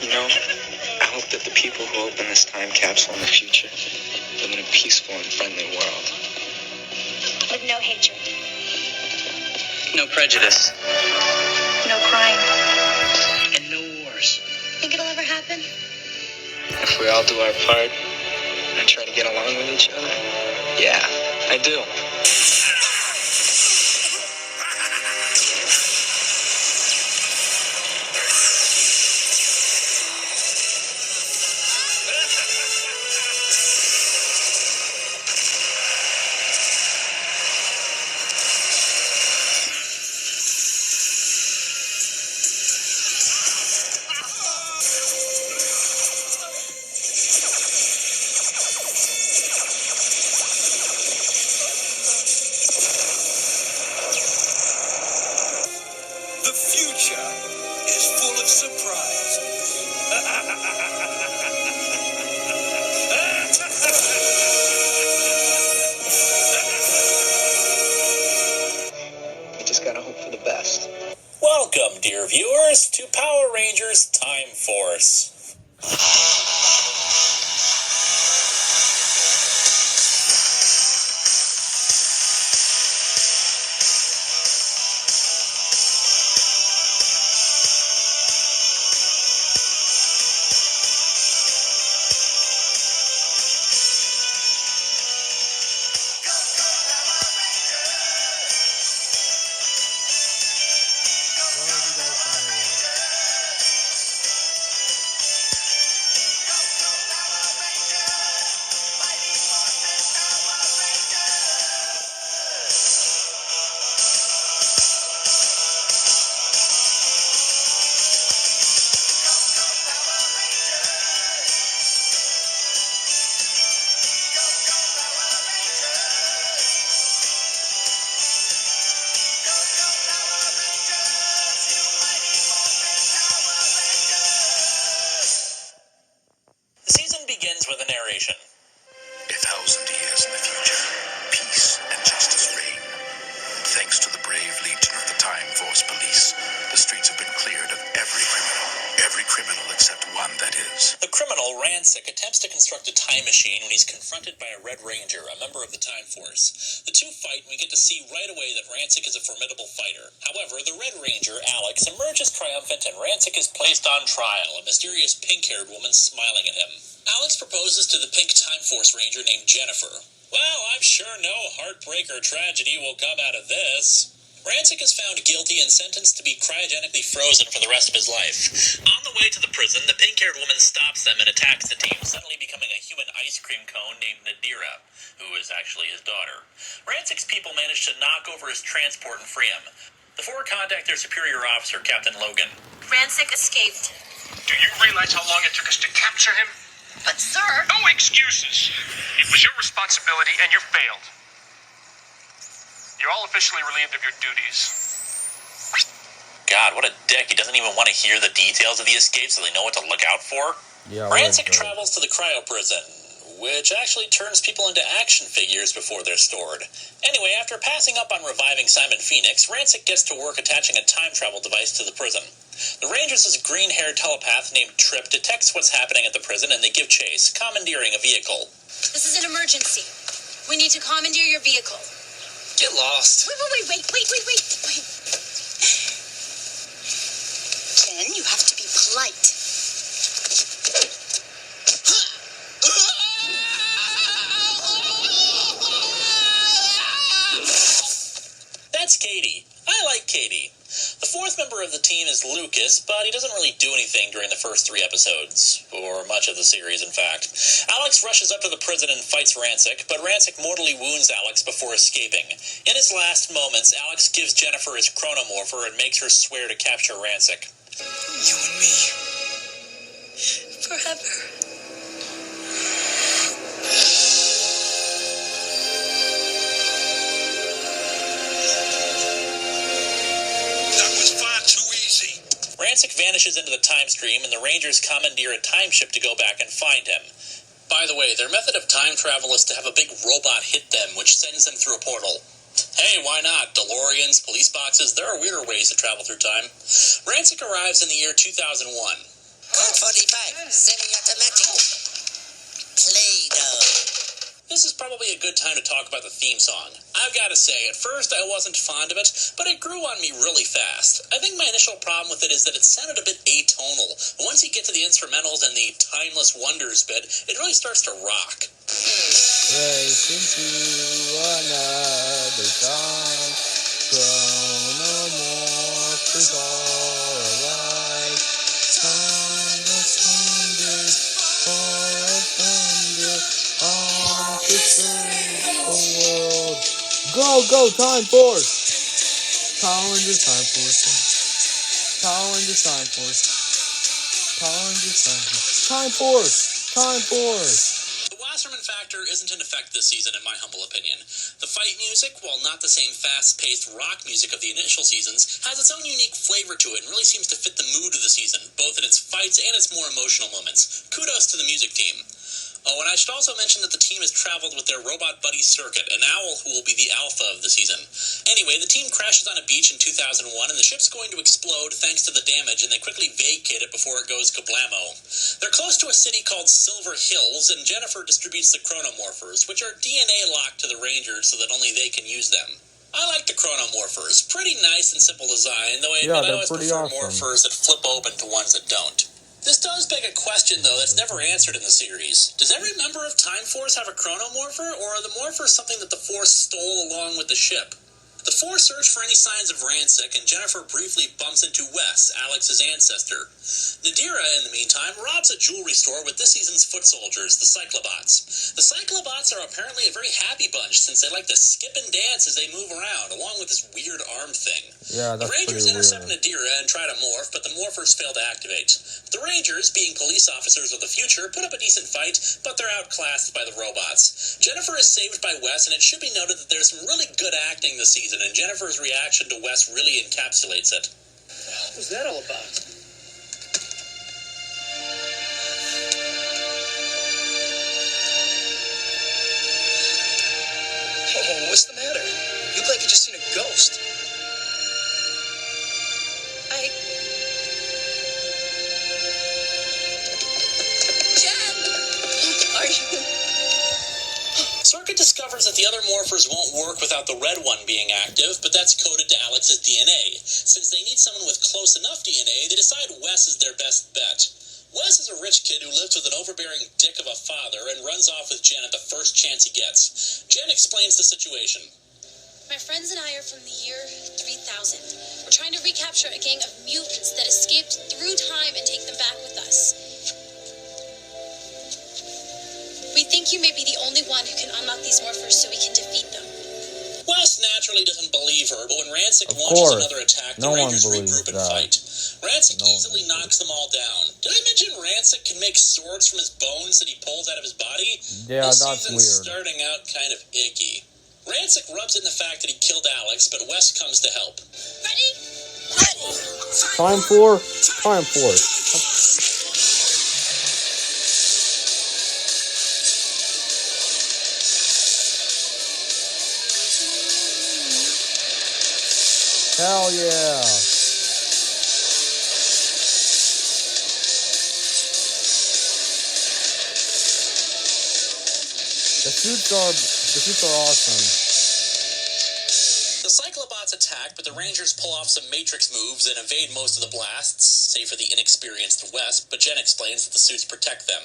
You know, I hope that the people who open this time capsule in the future live in a peaceful and friendly world. With no hatred. No prejudice. No crime. And no wars. Think it'll ever happen? If we all do our part and try to get along with each other, yeah, I do. The future is full of surprises. We just gotta hope for the best. Welcome, dear viewers, to Power Rangers Time Force. The season begins with a narration. 1,000 years in the future, peace and justice reign. Thanks to the brave legion of the Time Force Police, the streets have been cleared of every criminal. Every criminal except one, that is. The criminal, Rancic, attempts to construct a time machine when he's confronted by a Red Ranger, a member of the Time Force. The two fight, and we get to see right away that Rancic is a formidable fighter. However, the Red Ranger, Alex, emerges triumphant, and Rancic is placed on trial, a mysterious pink-haired woman smiling at him. Alex proposes to the pink Time Force Ranger named Jennifer. Well, I'm sure no heartbreak or tragedy will come out of this. Rancic is found guilty and sentenced to be cryogenically frozen for the rest of his life. On the way to the prison, the pink-haired woman stops them and attacks the team, suddenly becoming a human ice cream cone named Nadira, who is actually his daughter. Rancic's people manage to knock over his transport and free him. The four contact their superior officer, Captain Logan. Rancic escaped. Do you realize how long it took us to capture him? But, sir... No excuses. It was your responsibility, and you failed. You're all officially relieved of your duties. God, what a dick. He doesn't even want to hear the details of the escape so they know what to look out for. Yeah, Rancic travels to the cryo prison, which actually turns people into action figures before they're stored. Anyway, after passing up on reviving Simon Phoenix, Rancic gets to work attaching a time travel device to the prison. The Rangers' green-haired telepath named Trip detects what's happening at the prison, and they give chase, commandeering a vehicle. This is an emergency. We need to commandeer your vehicle. Get lost. Wait. Jen, you have to be polite. That's Katie. I like Katie. The fourth member of the team is Lucas, but he doesn't really do anything during the first 3 episodes, or much of the series, in fact. Alex rushes up to the prison and fights Rancic, but Rancic mortally wounds Alex before escaping. In his last moments, Alex gives Jennifer his chronomorpher and makes her swear to capture Rancic. You and me. Forever. Rancic vanishes into the time stream, and the Rangers commandeer a time ship to go back and find him. By the way, their method of time travel is to have a big robot hit them, which sends them through a portal. Hey, why not? DeLoreans, police boxes, there are weirder ways to travel through time. Rancic arrives in the year 2001. 145, semi-automatic. Play-Doh. This is probably a good time to talk about the theme song. I've got to say, at first I wasn't fond of it, but it grew on me really fast. I think my initial problem with it is that it sounded a bit atonal, but once you get to the instrumentals and the Timeless Wonders bit, it really starts to rock. Race into another time, chronomorph is all alike, timeless wonders for a thunder, all to save the world. Go, Time Force! Power Rangers Time Force. Power Rangers Time Force. Power Rangers Time Force. Time Force. The Wasserman factor isn't in effect this season, in my humble opinion. The fight music, while not the same fast-paced rock music of the initial seasons, has its own unique flavor to it and really seems to fit the mood of the season, both in its fights and its more emotional moments. Kudos to the music team. Oh, and I should also mention that the team has traveled with their robot buddy Circuit, an owl who will be the alpha of the season. Anyway, the team crashes on a beach in 2001, and the ship's going to explode thanks to the damage, and they quickly vacate it before it goes kablamo. They're close to a city called Silver Hills, and Jennifer distributes the chronomorphers, which are DNA locked to the Rangers so that only they can use them. I like the chronomorphers. Pretty nice and simple design, though I always prefer morphers that flip open to ones that don't. This does beg a question, though, that's never answered in the series. Does every member of Time Force have a chronomorpher, or are the morphers something that the Force stole along with the ship? The four search for any signs of Rancic, and Jennifer briefly bumps into Wes, Alex's ancestor. Nadira, in the meantime, robs a jewelry store with this season's foot soldiers, the Cyclobots. The Cyclobots are apparently a very happy bunch, since they like to skip and dance as they move around, along with this weird arm thing. Yeah, that's the Rangers pretty intercept weird. Nadira and try to morph, but the morphers fail to activate. The Rangers, being police officers of the future, put up a decent fight, but they're outclassed by the robots. Jennifer is saved by Wes, and it should be noted that there's some really good acting this season, and Jennifer's reaction to Wes really encapsulates it. What was that all about? Oh, what's the matter? You look like you just seen a ghost. Jen! Are you... Circuit discovers that the other morphers won't work without the red one being active, but that's coded to Alex's DNA. Since they need someone with close enough DNA, they decide Wes is their best bet. Wes is a rich kid who lives with an overbearing dick of a father and runs off with Jen at the first chance he gets. Jen explains the situation. My friends and I are from the year 3000. We're trying to recapture a gang of mutants that escaped through time and take them back with us. We think you may be the only one who can unlock these morphers so we can defeat them. Wes naturally doesn't believe her, but when Rancic Of launches course. another attack, the No one Rangers believes regroup and that. fight. Rancic No one easily believes knocks them all down. Did I mention Rancic can make swords from his bones that he pulls out of his body? Yeah, This that's season's weird. starting out kind of icky. Rancic rubs in the fact that he killed Alex, but Wes comes to help. Ready? Ready! Time Force. Hell yeah. The suits are awesome. The Cyclobots attack, but the Rangers pull off some Matrix moves and evade most of the blasts, save for the inexperienced Wes, but Jen explains that the suits protect them.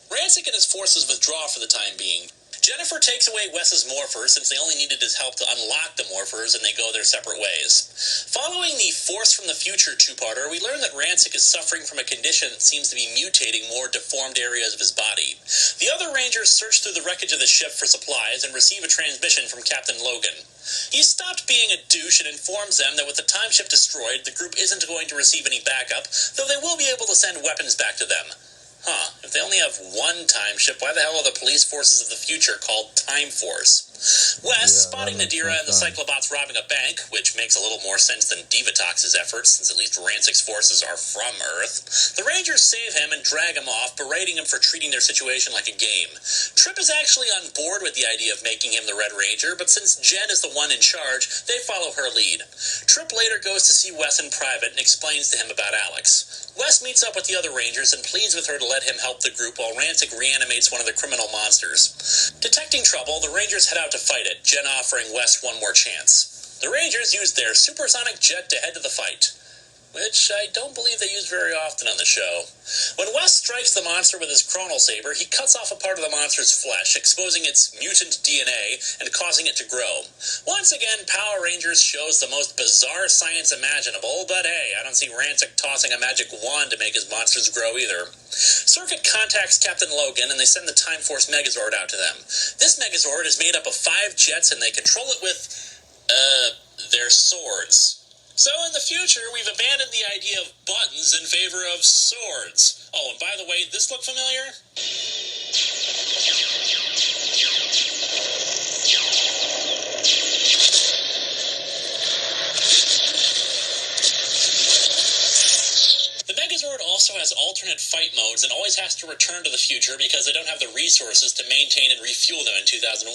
Rancic and his forces withdraw for the time being. Jennifer takes away Wes's morphers since they only needed his help to unlock the morphers, and they go their separate ways. Following the Force from the Future two-parter, we learn that Rancic is suffering from a condition that seems to be mutating more deformed areas of his body. The other Rangers search through the wreckage of the ship for supplies and receive a transmission from Captain Logan. He stopped being a douche and informs them that with the time ship destroyed, the group isn't going to receive any backup, though they will be able to send weapons back to them. If they only have one time ship, why the hell are the police forces of the future called Time Force? Wes, spotting Nadira and the Cyclobots robbing a bank, which makes a little more sense than Divatox's efforts, since at least Rancic's forces are from Earth. The Rangers save him and drag him off, berating him for treating their situation like a game. Trip is actually on board with the idea of making him the Red Ranger, but since Jen is the one in charge, they follow her lead. Trip later goes to see Wes in private and explains to him about Alex. Wes meets up with the other Rangers and pleads with her to let him help the group while Rancic reanimates one of the criminal monsters. Detecting trouble, the Rangers head out to fight it, Jen offering Wes one more chance. The Rangers use their supersonic jet to head to the fight, which I don't believe they use very often on the show. When Wes strikes the monster with his chronal saber, he cuts off a part of the monster's flesh, exposing its mutant DNA and causing it to grow. Once again, Power Rangers shows the most bizarre science imaginable, but hey, I don't see Rancic tossing a magic wand to make his monsters grow either. Circuit contacts Captain Logan, and they send the Time Force Megazord out to them. This Megazord is made up of 5 jets, and they control it with, their swords. So in the future, we've abandoned the idea of buttons in favor of swords. Oh, and by the way, this look familiar? The Megazord also has alternate fight modes and always has to return to the future because they don't have the resources to maintain and refuel them in 2001.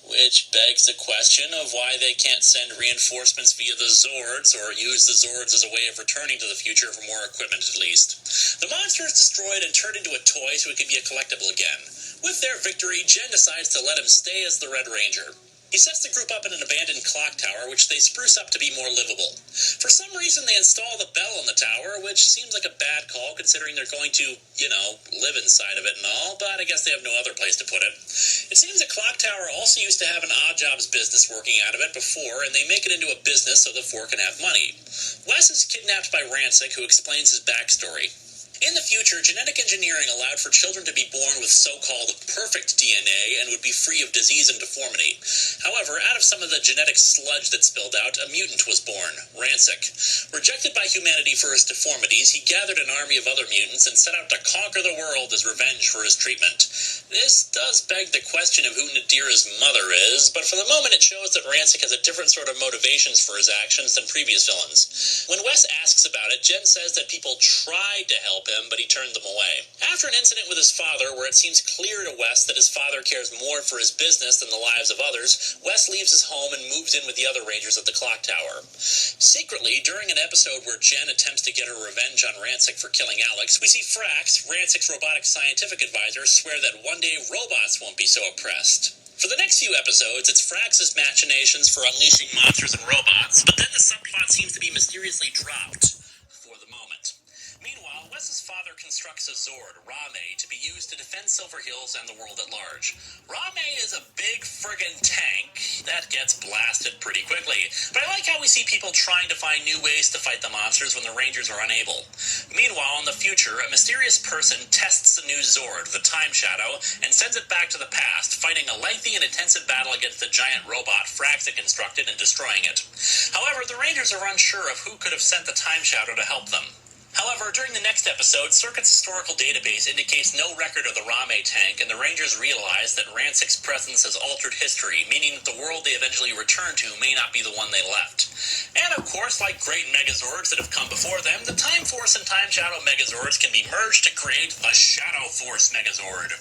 Which begs the question of why they can't send reinforcements via the Zords, or use the Zords as a way of returning to the future for more equipment at least. The monster is destroyed and turned into a toy so it can be a collectible again. With their victory, Jen decides to let him stay as the Red Ranger. He sets the group up in an abandoned clock tower, which they spruce up to be more livable. For some reason, they install the bell on the tower, which seems like a bad call considering they're going to, live inside of it and all, but I guess they have no other place to put it. It seems the clock tower also used to have an odd jobs business working out of it before, and they make it into a business so the 4 can have money. Wes is kidnapped by Rancic, who explains his backstory. In the future, genetic engineering allowed for children to be born with so-called perfect DNA and would be free of disease and deformity. However, out of some of the genetic sludge that spilled out, a mutant was born, Rancic. Rejected by humanity for his deformities, he gathered an army of other mutants and set out to conquer the world as revenge for his treatment. This does beg the question of who Nadira's mother is, but for the moment it shows that Rancic has a different sort of motivations for his actions than previous villains. When Wes asks about it, Jen says that people tried to help him, but he turned them away. After an incident with his father, where it seems clear to Wes that his father cares more for his business than the lives of others, Wes leaves his home and moves in with the other Rangers at the clock tower. Secretly, during an episode where Jen attempts to get her revenge on Rancic for killing Alex, we see Frax, Rancic's robotic scientific advisor, swear that one day robots won't be so oppressed. For the next few episodes, it's Frax's machinations for unleashing monsters and robots, but then the subplot seems to be mysteriously dropped. For the moment. Meanwhile, Wes's father constructs a Zord, Rame, to be used to defend Silver Hills and the world at large. Rame is a big friggin' tank that gets blasted pretty quickly, but I like how we see people trying to find new ways to fight the monsters when the Rangers are unable. Meanwhile, in the future, a mysterious person tests the new Zord, the Time Shadow, and sends it back to the past, fighting a lengthy and intensive battle against the giant robot Frax had constructed and destroying it. However, the Rangers are unsure of who could have sent the Time Shadow to help them. However, during the next episode, Circuit's historical database indicates no record of the Rame tank, and the Rangers realize that Rancic's presence has altered history, meaning that the world they eventually return to may not be the one they left. And of course, like great Megazords that have come before them, the Time Force and Time Shadow Megazords can be merged to create the Shadow Force Megazord.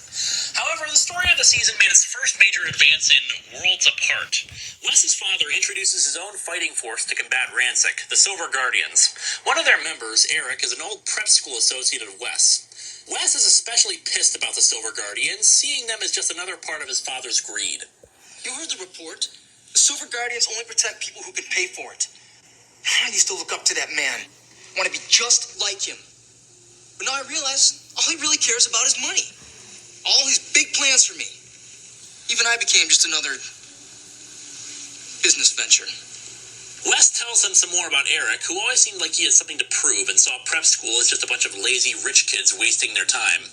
However, the story of the season made its first major advance in Worlds Apart. Wes's father introduces his own fighting force to combat Rancic, the Silver Guardians. One of their members, Eric, is an old prep school associate of Wes. Wes is especially pissed about the Silver Guardians, seeing them as just another part of his father's greed. You heard the report? The Silver Guardians only protect people who can pay for it. I used to look up to that man. Want to be just like him. But now I realize all he really cares about is money. All his big plans for me. Even I became just another business venture. Wes tells them some more about Eric, who always seemed like he had something to prove and saw prep school as just a bunch of lazy rich kids wasting their time.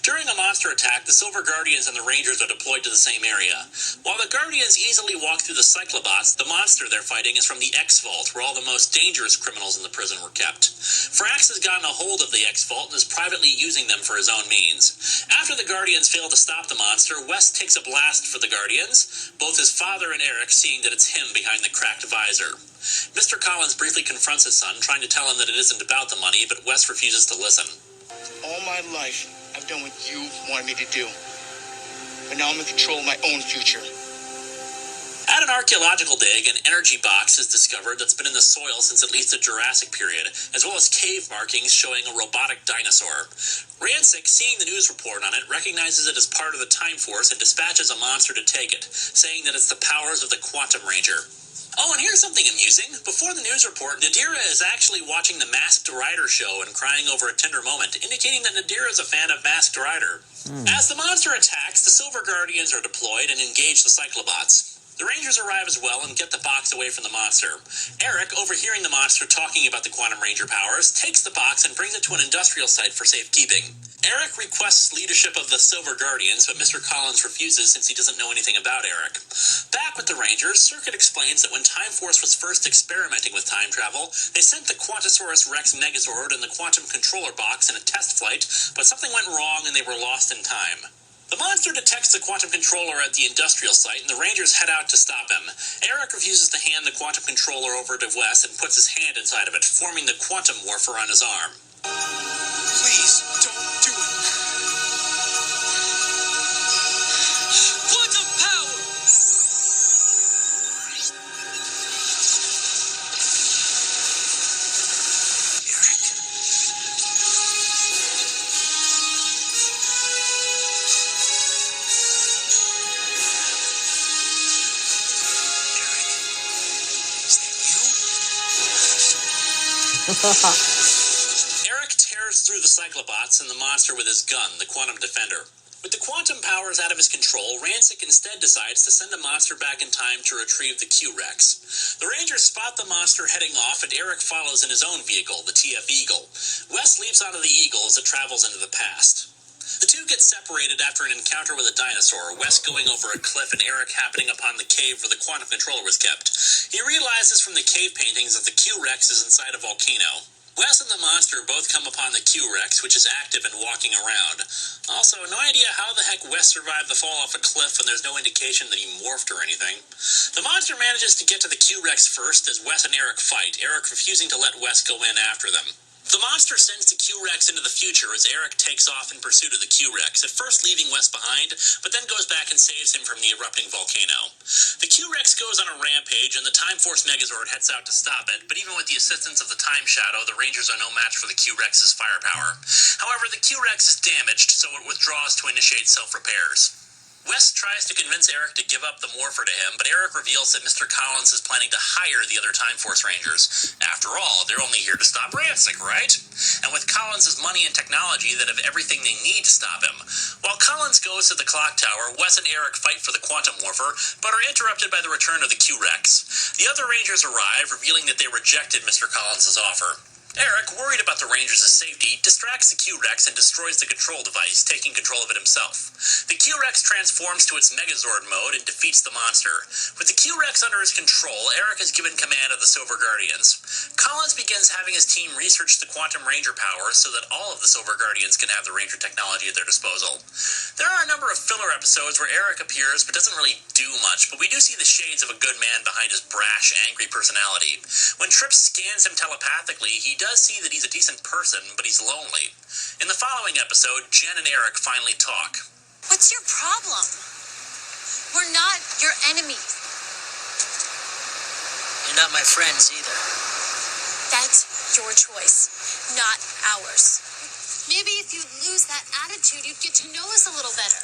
During a monster attack, the Silver Guardians and the Rangers are deployed to the same area. While the Guardians easily walk through the Cyclobots, the monster they're fighting is from the X-Vault, where all the most dangerous criminals in the prison were kept. Frax has gotten a hold of the X-Vault and is privately using them for his own means. After the Guardians fail to stop the monster, Wes takes a blast for the Guardians, both his father and Eric seeing that it's him behind the cracked visor. Mr. Collins briefly confronts his son, trying to tell him that it isn't about the money, but Wes refuses to listen. All my life, I've done what you wanted me to do. But now I'm in control of my own future. At an archaeological dig, an energy box is discovered that's been in the soil since at least the Jurassic period, as well as cave markings showing a robotic dinosaur. Rancic, seeing the news report on it, recognizes it as part of the Time Force and dispatches a monster to take it, saying that it's the powers of the Quantum Ranger. Oh, and here's something amusing. Before the news report, Nadira is actually watching the Masked Rider show and crying over a tender moment, indicating that Nadira is a fan of Masked Rider. As the monster attacks, the Silver Guardians are deployed and engage the Cyclobots. The Rangers arrive as well and get the box away from the monster. Eric, overhearing the monster talking about the Quantum Ranger powers, takes the box and brings it to an industrial site for safekeeping. Eric requests leadership of the Silver Guardians, but Mr. Collins refuses since he doesn't know anything about Eric. Back with the Rangers, Circuit explains that when Time Force was first experimenting with time travel, they sent the Quantosaurus Rex Megazord and the Quantum Controller box in a test flight, but something went wrong and they were lost in time. The monster detects the quantum controller at the industrial site, and the Rangers head out to stop him. Eric refuses to hand the quantum controller over to Wes and puts his hand inside of it, forming the quantum morpher on his arm. Please, don't do it. Quantum power! Eric? Eric tears through the Cyclobots and the monster with his gun, the Quantum Defender. With the quantum powers out of his control, Rancic instead decides to send a monster back in time to retrieve the Q-Rex. The Rangers spot the monster heading off, and Eric follows in his own vehicle, the TF Eagle. Wes leaps out of the Eagle as it travels into the past. The two get separated after an encounter with a dinosaur, Wes going over a cliff and Eric happening upon the cave where the quantum controller was kept. He realizes from the cave paintings that the Q-Rex is inside a volcano. Wes and the monster both come upon the Q-Rex, which is active and walking around. Also, no idea how the heck Wes survived the fall off a cliff when there's no indication that he morphed or anything. The monster manages to get to the Q-Rex first as Wes and Eric fight, Eric refusing to let Wes go in after them. The monster sends the Q-Rex into the future as Eric takes off in pursuit of the Q-Rex, at first leaving Wes behind, but then goes back and saves him from the erupting volcano. The Q-Rex goes on a rampage, and the Time Force Megazord heads out to stop it, but even with the assistance of the Time Shadow, the Rangers are no match for the Q-Rex's firepower. However, the Q-Rex is damaged, so it withdraws to initiate self-repairs. Wes tries to convince Eric to give up the morpher to him, but Eric reveals that Mr. Collins is planning to hire the other Time Force Rangers. After all, they're only here to stop Rancic, right? And with Collins' money and technology, that have everything they need to stop him. While Collins goes to the clock tower, Wes and Eric fight for the quantum morpher, but are interrupted by the return of the Q-Rex. The other Rangers arrive, revealing that they rejected Mr. Collins' offer. Eric, worried about the Rangers' safety, distracts the Q-Rex and destroys the control device, taking control of it himself. The Q-Rex transforms to its Megazord mode and defeats the monster. With the Q-Rex under his control, Eric is given command of the Silver Guardians. Collins begins having his team research the Quantum Ranger powers so that all of the Silver Guardians can have the Ranger technology at their disposal. There are a number of filler episodes where Eric appears but doesn't really do much, but we do see the shades of a good man behind his brash, angry personality. When Tripp scans him telepathically, he does see that he's a decent person, but he's lonely. In the following episode, Jen and Eric finally talk. What's your problem? We're not your enemies. You're not my friends either. That's your choice, not ours. Maybe if you'd lose that attitude, you'd get to know us a little better.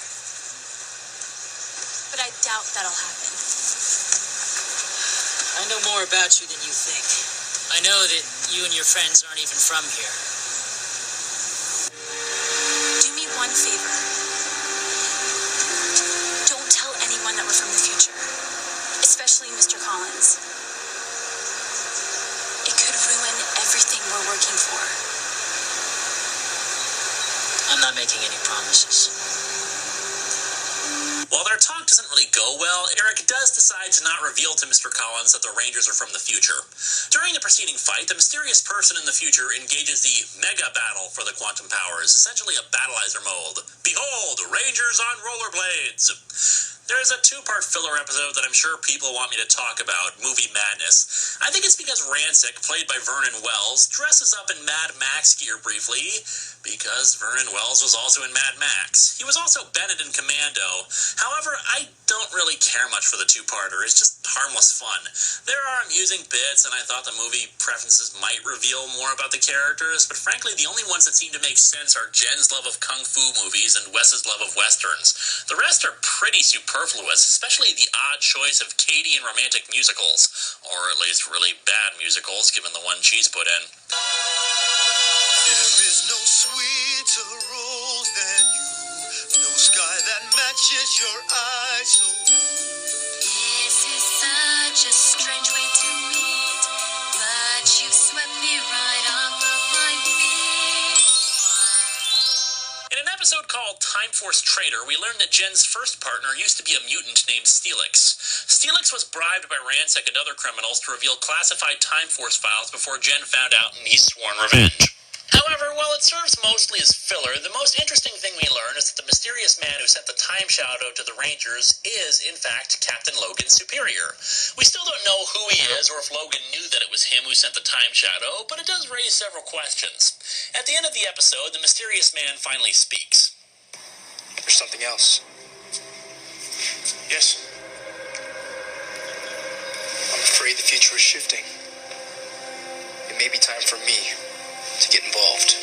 But I doubt that'll happen. I know more about you than you think. I know that you and your friends aren't even from here. Do me one favor. Don't tell anyone that we're from the future, especially Mr. Collins. It could ruin everything we're working for. I'm not making any promises. While their talk doesn't really go well, Eric does decide to not reveal to Mr. Collins that the Rangers are from the future. During the preceding fight, the mysterious person in the future engages the Mega Battle for the Quantum Powers, essentially a battleizer mode. Behold, Rangers on rollerblades! There's a two-part filler episode that I'm sure people want me to talk about, Movie Madness. I think it's because Rancic, played by Vernon Wells, dresses up in Mad Max gear briefly, because Vernon Wells was also in Mad Max. He was also Bennett in Commando. However, I don't really care much for the two-parter. It's just harmless fun. There are amusing bits, and I thought the movie preferences might reveal more about the characters, but frankly, the only ones that seem to make sense are Jen's love of kung fu movies and Wes's love of westerns. The rest are pretty superfluous, especially the odd choice of Katie in romantic musicals, or at least really bad musicals, given the one she's put in. There is no sweeter rose than you, no sky that matches your eyes so blue. This is such a strange way to meet, but you swept me right off of my feet. In an episode called Time Force Traitor, we learned that Jen's first partner used to be a mutant named Steelix. Steelix was bribed by Rancic and other criminals to reveal classified Time Force files before Jen found out and he's sworn revenge. However, while it serves mostly as filler, the most interesting thing we learn is that the mysterious man who sent the time shadow to the Rangers is, in fact, Captain Logan's superior. We still don't know who he is or if Logan knew that it was him who sent the time shadow, but it does raise several questions. At the end of the episode, the mysterious man finally speaks. There's something else. Yes. I'm afraid the future is shifting. It may be time for me to get involved.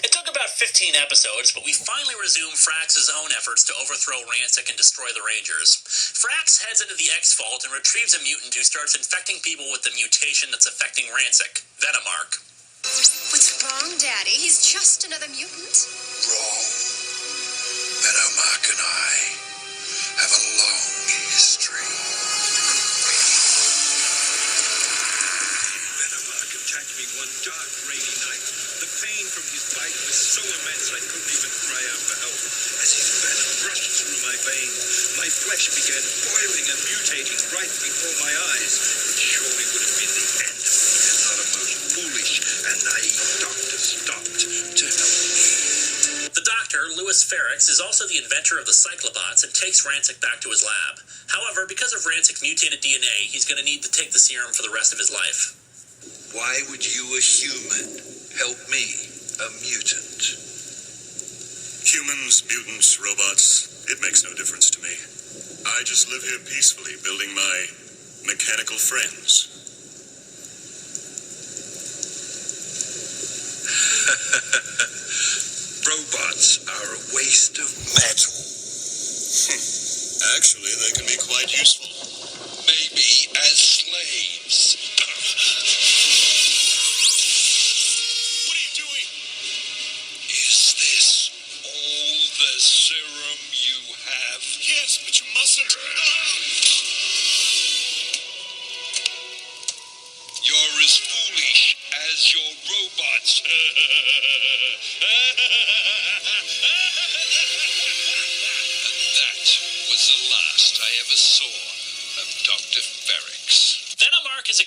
It took about 15 episodes, but we finally resume Frax's own efforts to overthrow Rancic and destroy the Rangers. Frax heads into the X-Vault and retrieves a mutant who starts infecting people with the mutation that's affecting Rancic, Venomark. What's wrong, Daddy? He's just another mutant. Wrong. Venomark and I have a long history. Venomark attacked me one dark, rainy night. The pain from his bite was so immense I couldn't even cry out for help. As his venom rushed through my veins, my flesh began boiling and mutating right before my eyes. It surely would have been the end of me had not a most foolish and naive doctor stopped to help me. The doctor, Louis Ferrix, is also the inventor of the Cyclobots and takes Rancic back to his lab. However, because of Rancic's mutated DNA, he's going to need to take the serum for the rest of his life. Why would you, a human, help me, a mutant? Humans, mutants, robots, it makes no difference to me. I just live here peacefully, building my mechanical friends. Robots are a waste of metal. Actually, they can be quite useful. Maybe as slaves. What are you doing? Is this all the serum you have? Yes, but you mustn't. You're as foolish as your robots. That was the last I ever saw of Dr. Ferrix. Venomark is a